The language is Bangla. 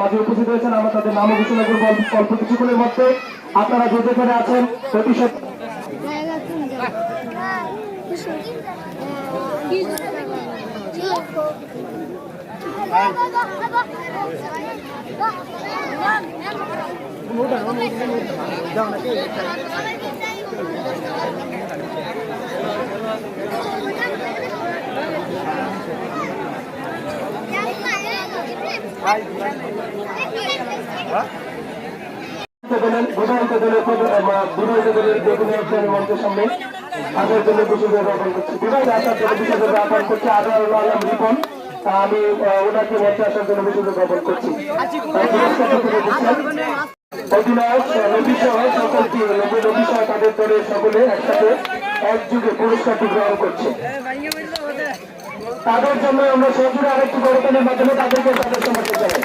মাঝে উপস্থিত হয়েছেন, আমরা তাদের নাম ঘোষণা করবো অল্প কিছুক্ষণের মধ্যে। আপনারা যে যেখানে আছেন প্রতিশোধ মঞ্চের সামনে আসার জন্য বিশেষ আহ্বান করছি, বিভাগে আসার জন্য বিশেষ আহ্বান করছি আজহারুল আলম রিপন। আমি ওনাকে মঞ্চে আসার জন্য বিশেষ আহ্বান করছি। অধিনায়ক নবী সহ সকলকে নবী সহ তাদের দলের সকলে একসাথে একযুগে পুরস্কারটি গ্রহণ করছে। তাদের জন্য আমরা সরাসরি আরেকটি গঠনের মাধ্যমে তাদেরকে তাদের সমর্থন জানাই।